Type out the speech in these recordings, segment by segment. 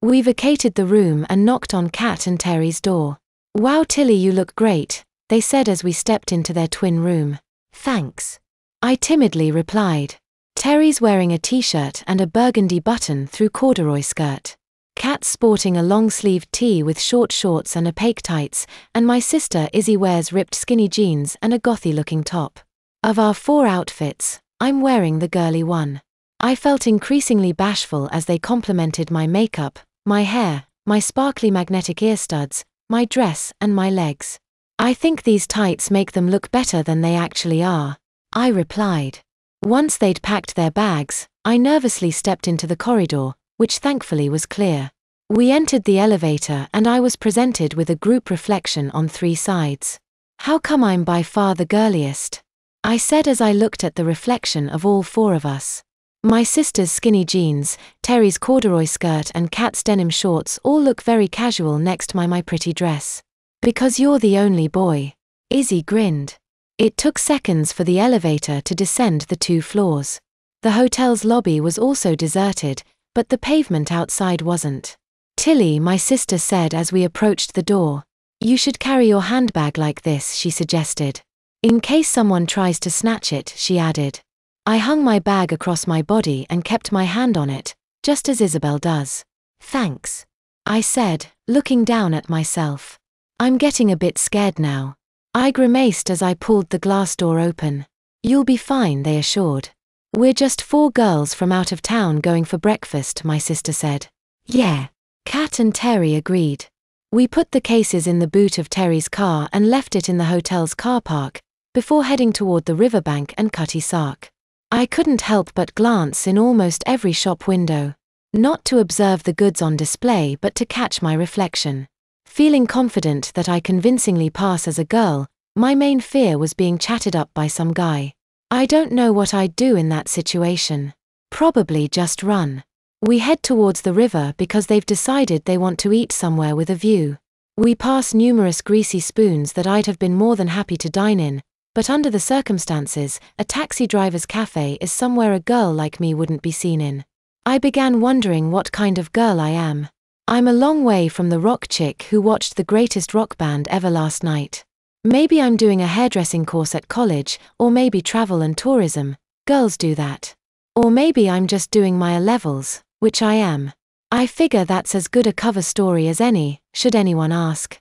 We vacated the room and knocked on Kat and Terry's door. "Wow, Tilly, you look great," they said as we stepped into their twin room. "Thanks," I timidly replied. Terry's wearing a t-shirt and a burgundy button-through corduroy skirt. Kat's sporting a long-sleeved tee with short shorts and opaque tights, and my sister Izzy wears ripped skinny jeans and a gothy-looking top. Of our 4 outfits, I'm wearing the girly one. I felt increasingly bashful as they complimented my makeup, my hair, my sparkly magnetic earstuds, my dress and my legs. "I think these tights make them look better than they actually are," I replied. Once they'd packed their bags, I nervously stepped into the corridor, which thankfully was clear. We entered the elevator and I was presented with a group reflection on 3 sides. "How come I'm by far the girliest?" I said as I looked at the reflection of all 4 of us. My sister's skinny jeans, Terry's corduroy skirt and Kat's denim shorts all look very casual next to my pretty dress. "Because you're the only boy," Izzy grinned. It took seconds for the elevator to descend the 2 floors. The hotel's lobby was also deserted, but the pavement outside wasn't. "Tilly," my sister said as we approached the door. "You should carry your handbag like this," she suggested. "In case someone tries to snatch it," she added. I hung my bag across my body and kept my hand on it, just as Isabel does. "Thanks," I said, looking down at myself. "I'm getting a bit scared now." I grimaced as I pulled the glass door open. "You'll be fine," they assured. "We're just 4 girls from out of town going for breakfast," my sister said. "Yeah," Kat and Terry agreed. We put the cases in the boot of Terry's car and left it in the hotel's car park, before heading toward the riverbank and Cutty Sark. I couldn't help but glance in almost every shop window. Not to observe the goods on display but to catch my reflection. Feeling confident that I convincingly pass as a girl, my main fear was being chatted up by some guy. I don't know what I'd do in that situation. Probably just run. We head towards the river because they've decided they want to eat somewhere with a view. We pass numerous greasy spoons that I'd have been more than happy to dine in, but under the circumstances, a taxi driver's cafe is somewhere a girl like me wouldn't be seen in. I began wondering what kind of girl I am. I'm a long way from the rock chick who watched the greatest rock band ever last night. Maybe I'm doing a hairdressing course at college, or maybe travel and tourism. Girls do that. Or maybe I'm just doing my A-levels, which I am. I figure that's as good a cover story as any, should anyone ask.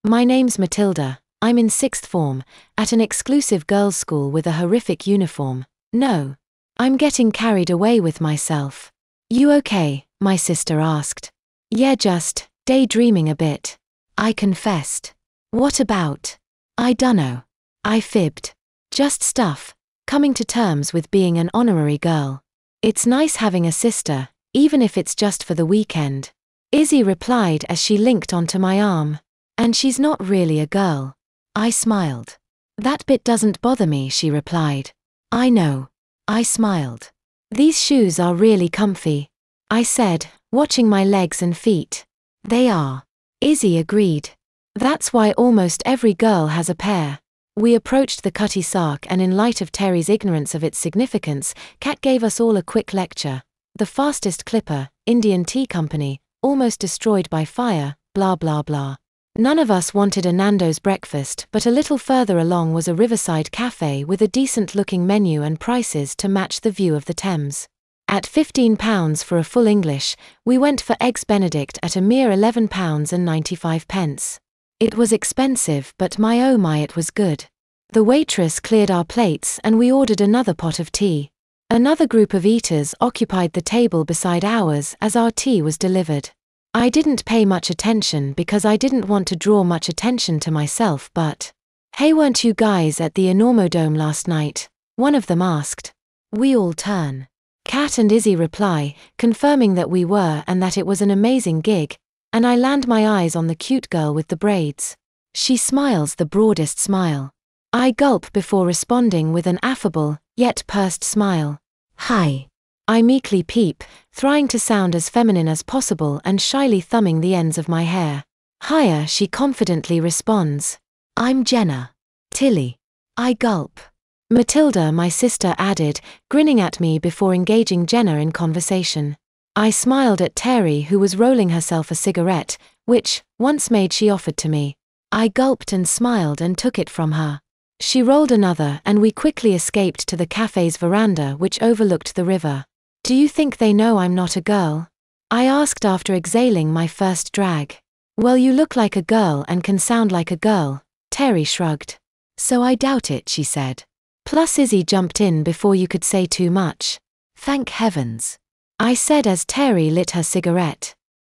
My name's Matilda. I'm in 6th form, at an exclusive girls' school with a horrific uniform. No. I'm getting carried away with myself. "You okay?" my sister asked. "Yeah, just daydreaming a bit," I confessed. "What about?" "I dunno," I fibbed. "Just stuff. Coming to terms with being an honorary girl. It's nice having a sister, even if it's just for the weekend," Izzy replied as she linked onto my arm. "And she's not really a girl." I smiled. "That bit doesn't bother me," she replied. "I know." I smiled. "These shoes are really comfy," I said, watching my legs and feet. "They are," Izzy agreed. "That's why almost every girl has a pair." We approached the Cutty Sark and in light of Terry's ignorance of its significance, Kat gave us all a quick lecture. The fastest clipper, Indian Tea Company, almost destroyed by fire, blah blah blah. None of us wanted a Nando's breakfast, but a little further along was a riverside cafe with a decent-looking menu and prices to match the view of the Thames. At £15 for a full English, we went for Eggs Benedict at a mere £11.95. It was expensive, but my oh my, it was good. The waitress cleared our plates and we ordered another pot of tea. Another group of eaters occupied the table beside ours as our tea was delivered. I didn't pay much attention because I didn't want to draw much attention to myself, but, "Hey, weren't you guys at the Enormodome last night?" one of them asked. We all turn. Kat and Izzy reply, confirming that we were and that it was an amazing gig, and I land my eyes on the cute girl with the braids. She smiles the broadest smile. I gulp before responding with an affable, yet pursed smile. "Hi." I meekly peep, trying to sound as feminine as possible and shyly thumbing the ends of my hair. "Hiya," she confidently responds. "I'm Jenna." "Tilly." I gulp. "Matilda," my sister added, grinning at me before engaging Jenna in conversation. I smiled at Terry, who was rolling herself a cigarette, which, once made, she offered to me. I gulped and smiled and took it from her. She rolled another and we quickly escaped to the cafe's veranda, which overlooked the river. Do you think they know I'm not a girl? I asked after exhaling my first drag. Well, you look like a girl and can sound like a girl, Terry shrugged. So I doubt it, she said. Plus Sissy jumped in before you could say too much. Thank heavens, I said as Terry lit her cigarette.